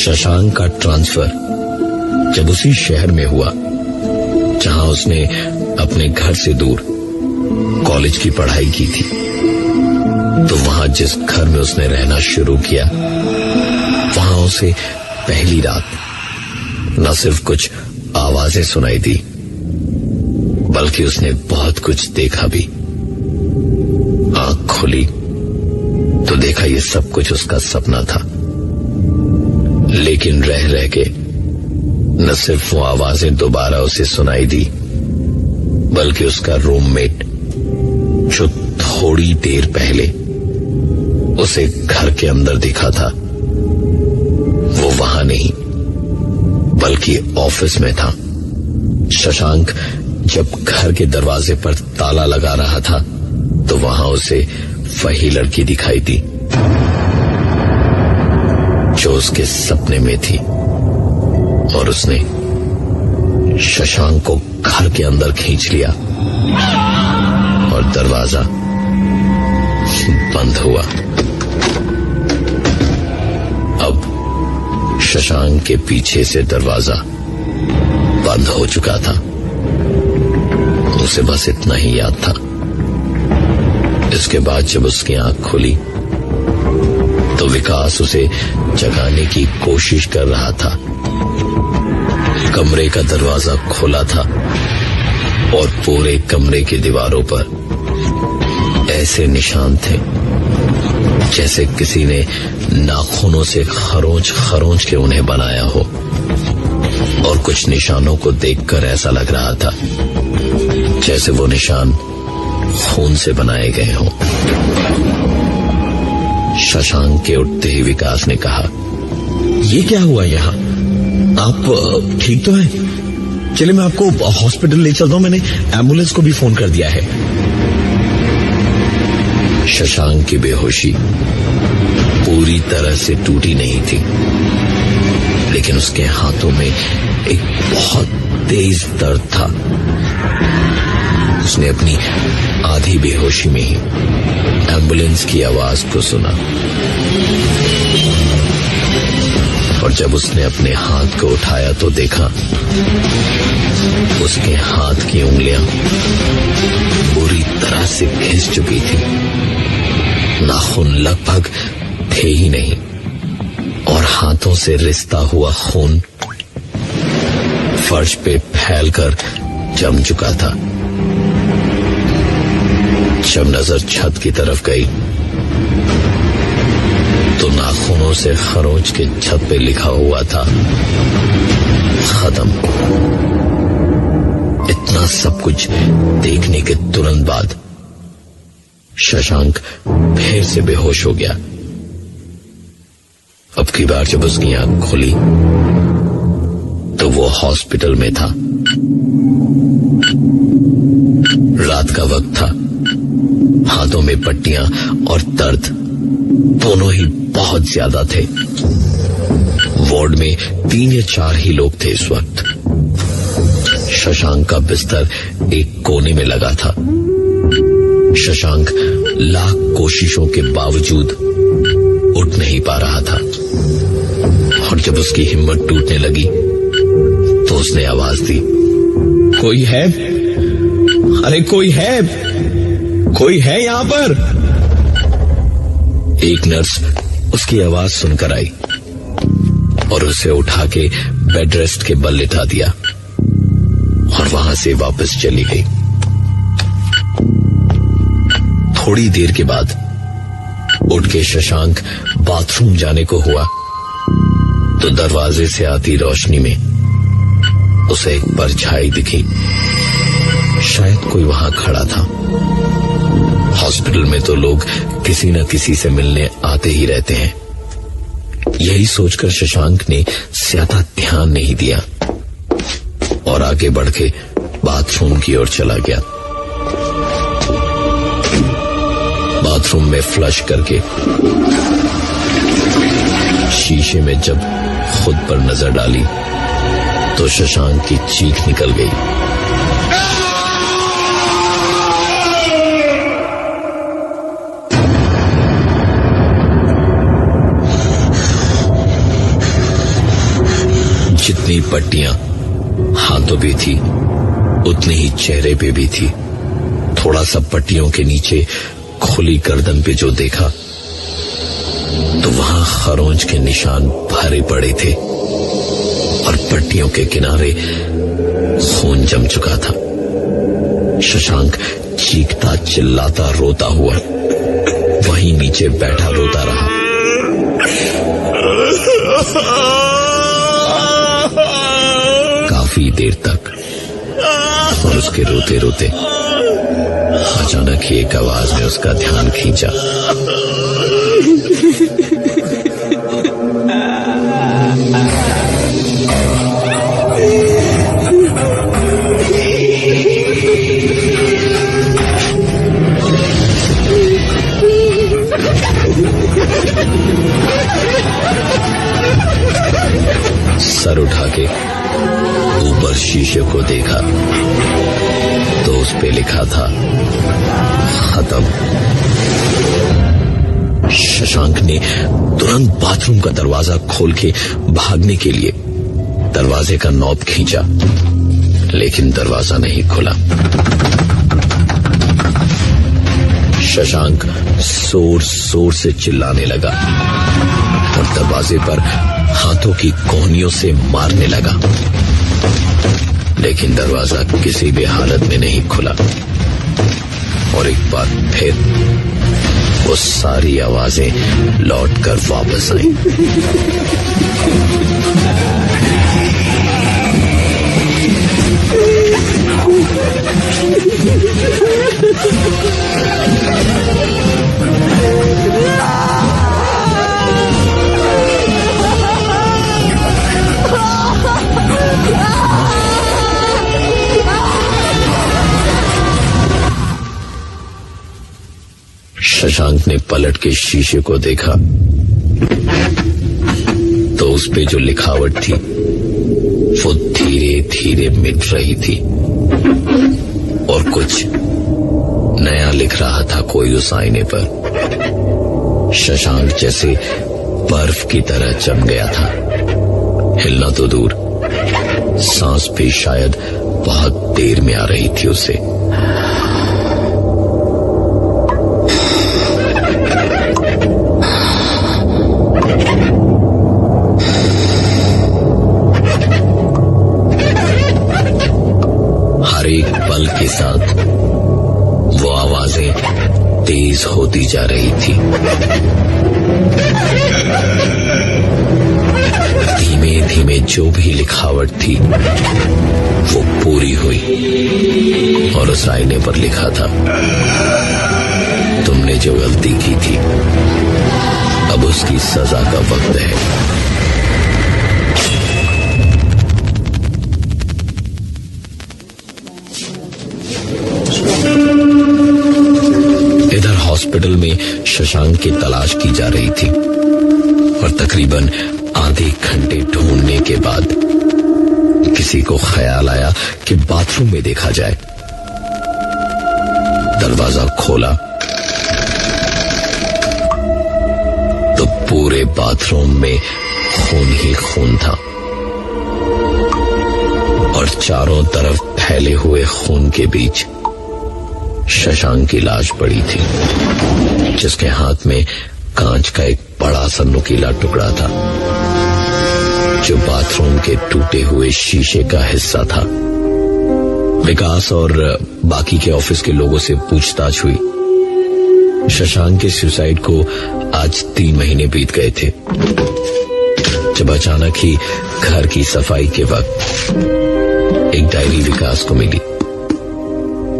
शशांक का ट्रांसफर जब उसी शहर में हुआ जहां उसने अपने घर से दूर कॉलेज की पढ़ाई की थी, तो वहां जिस घर में उसने रहना शुरू किया, वहां उसे पहली रात न सिर्फ कुछ आवाजें सुनाई दी, बल्कि उसने बहुत कुछ देखा भी। आंख खुली तो देखा ये सब कुछ उसका सपना था, लेकिन रह रह के न सिर्फ वो आवाजें दोबारा उसे सुनाई दी, बल्कि उसका रूममेट जो थोड़ी देर पहले उसे घर के अंदर दिखा था, वो वहां नहीं बल्कि ऑफिस में था। शशांक जब घर के दरवाजे पर ताला लगा रहा था, तो वहां उसे वही लड़की दिखाई दी जो उसके सपने में थी, और उसने शशांक को घर के अंदर खींच लिया और दरवाजा बंद हुआ। अब शशांक के पीछे से दरवाजा बंद हो चुका था। उसे बस इतना ही याद था। इसके बाद जब उसकी आंख खुली तो विकास उसे जगाने की कोशिश कर रहा था। कमरे का दरवाजा खुला था और पूरे कमरे की दीवारों पर ऐसे निशान थे जैसे किसी ने नाखूनों से खरोंच खरोंच के उन्हें बनाया हो, और कुछ निशानों को देखकर ऐसा लग रहा था जैसे वो निशान खून से बनाए गए हों। शशांक के उठते ही विकास ने कहा, ये क्या हुआ यहाँ? आप ठीक तो हैं? चलिए मैं आपको हॉस्पिटल ले चलता हूं, मैंने एम्बुलेंस को भी फोन कर दिया है। शशांक की बेहोशी पूरी तरह से टूटी नहीं थी, लेकिन उसके हाथों में एक बहुत तेज दर्द था। उसने अपनी आधी बेहोशी में ही एम्बुलेंस की आवाज को सुना, और जब उसने अपने हाथ को उठाया तो देखा उसके हाथ की उंगलियां पूरी तरह से घिस चुकी थी। नाखून लगभग थे ही नहीं, और हाथों से रिसता हुआ खून फर्श पे फैलकर जम चुका था। जब नजर छत की तरफ गई तो नाखूनों से खरोंच के छत पे लिखा हुआ था, खत्म। इतना सब कुछ देखने के तुरंत बाद शशांक फिर से बेहोश हो गया। अब की बार जब उसकी आंख खुली तो वो हॉस्पिटल में था। रात का वक्त था। हाथों में पट्टियां और दर्द दोनों ही बहुत ज्यादा थे। वार्ड में 3 या 4 ही लोग थे इस वक्त। शशांक का बिस्तर एक कोने में लगा था। शशांक लाख कोशिशों के बावजूद उठ नहीं पा रहा था, और जब उसकी हिम्मत टूटने लगी तो उसने आवाज दी, कोई है? अरे कोई है? कोई है यहाँ पर? एक नर्स उसकी आवाज सुनकर आई और उसे उठा के बेड रेस्ट के बल लिटा दिया और वहां से वापस चली गई। थोड़ी देर के बाद उठ के शशांक बाथरूम जाने को हुआ तो दरवाजे से आती रोशनी में उसे एक परछाई दिखी। शायद कोई वहां खड़ा था। हॉस्पिटल में तो लोग किसी न किसी से मिलने आते ही रहते हैं। यही सोचकर शशांक ने ज्यादा ध्यान नहीं दिया और आगे बढ़ के बाथरूम की ओर चला गया। बाथरूम में फ्लश करके शीशे में जब खुद पर नजर डाली तो शशांक की चीख निकल गई। जितनी पट्टियां हाथों पे थी उतनी ही चेहरे पे भी थी। थोड़ा सा पट्टियों के नीचे खुली गर्दन पे जो देखा तो वहां खरोंच के निशान भरे पड़े थे और पट्टियों के किनारे खून जम चुका था। शशांक चीखता चिल्लाता रोता हुआ वहीं नीचे बैठा रोता रहा। काफी देर तक, और उसके रोते रोते अचानक ही एक आवाज ने उसका ध्यान खींचा। सर उठा के ऊपर शीशे को देखा तो उस पे लिखा था खत्म। शशांक ने तुरंत बाथरूम का दरवाजा खोल के भागने के लिए दरवाजे का नॉब खींचा, लेकिन दरवाजा नहीं खुला। शशांक जोर जोर से चिल्लाने लगा और दरवाजे पर हाथों की कोहनियों से मारने लगा, लेकिन दरवाजा किसी भी हालत में नहीं खुला। और एक बार फिर वो सारी आवाजें लौटकर वापस आईं। शशांक ने पलट के शीशे को देखा तो उस पे जो लिखावट थी वो धीरे धीरे मिट रही थी और कुछ नया लिख रहा था कोई उस आईने पर। शशांक जैसे बर्फ की तरह जम गया था। हिलना तो दूर, सांस भी शायद बहुत देर में आ रही थी उसे। एक पल के साथ वो आवाजें तेज होती जा रही थी। धीमे धीमे जो भी लिखावट थी वो पूरी हुई और उस आईने पर लिखा था, तुमने जो गलती की थी अब उसकी सजा का वक्त है। इधर हॉस्पिटल में शशांक की तलाश की जा रही थी और तकरीबन आधे घंटे ढूंढने के बाद किसी को ख्याल आया कि बाथरूम में देखा जाए। दरवाजा खोला तो पूरे बाथरूम में खून ही खून था और चारों तरफ फैले हुए खून के बीच शशांक की लाश पड़ी थी, जिसके हाथ में कांच का एक बड़ा सा नुकीला टुकड़ा था जो बाथरूम के टूटे हुए शीशे का हिस्सा था। विकास और बाकी के ऑफिस के लोगों से पूछताछ हुई। शशांक के सुसाइड को आज 3 महीने बीत गए थे जब अचानक ही घर की सफाई के वक्त एक डायरी विकास को मिली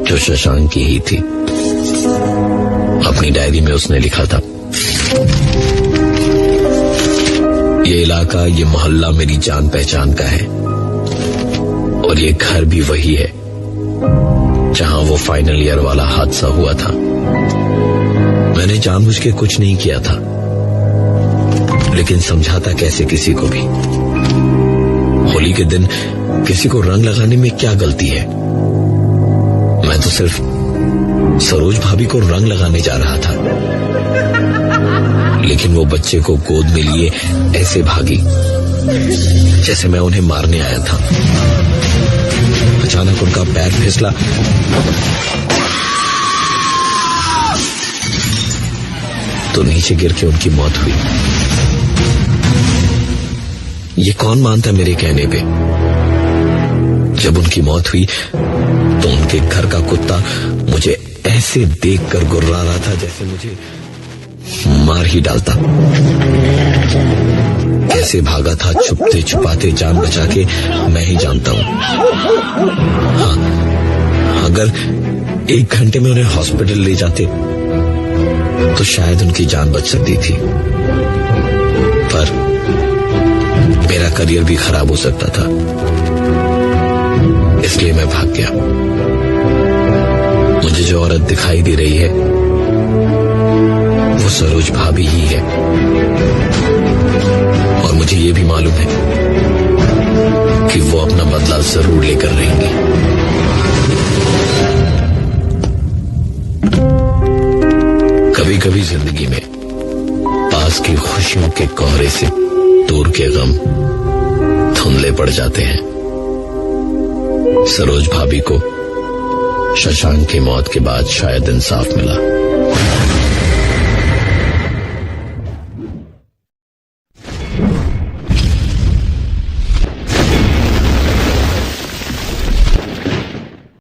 जो शशांक की ही थी। अपनी डायरी में उसने लिखा था, ये इलाका, ये मोहल्ला मेरी जान पहचान का है और ये घर भी वही है जहां वो फाइनल ईयर वाला हादसा हुआ था। मैंने जानबूझ के कुछ नहीं किया था, लेकिन समझाता कैसे किसी को भी। होली के दिन किसी को रंग लगाने में क्या गलती है? मैं तो सिर्फ सरोज भाभी को रंग लगाने जा रहा था, लेकिन वो बच्चे को गोद में लिए ऐसे भागी जैसे मैं उन्हें मारने आया था। अचानक उनका पैर फिसला तो नीचे गिर के उनकी मौत हुई। ये कौन मानता मेरे कहने पे? जब उनकी मौत हुई तो उनके घर का कुत्ता मुझे ऐसे देखकर गुर्रा रहा था जैसे मुझे मार ही डालता। कैसे भागा था छुपते छुपाते जान बचा के मैं ही जानता हूं। हाँ, अगर 1 घंटे में उन्हें हॉस्पिटल ले जाते तो शायद उनकी जान बच सकती थी, पर मेरा करियर भी खराब हो सकता था, इसलिए मैं भाग गया। मुझे जो औरत दिखाई दे रही है वो सरोज भाभी ही है, और मुझे ये भी मालूम है कि वो अपना बदला जरूर लेकर रहेंगी। कभी कभी जिंदगी में पास की खुशियों के कोहरे से दूर के गम धुंधले पड़ जाते हैं। सरोज भाभी को शशांक की मौत के बाद शायद इंसाफ मिला।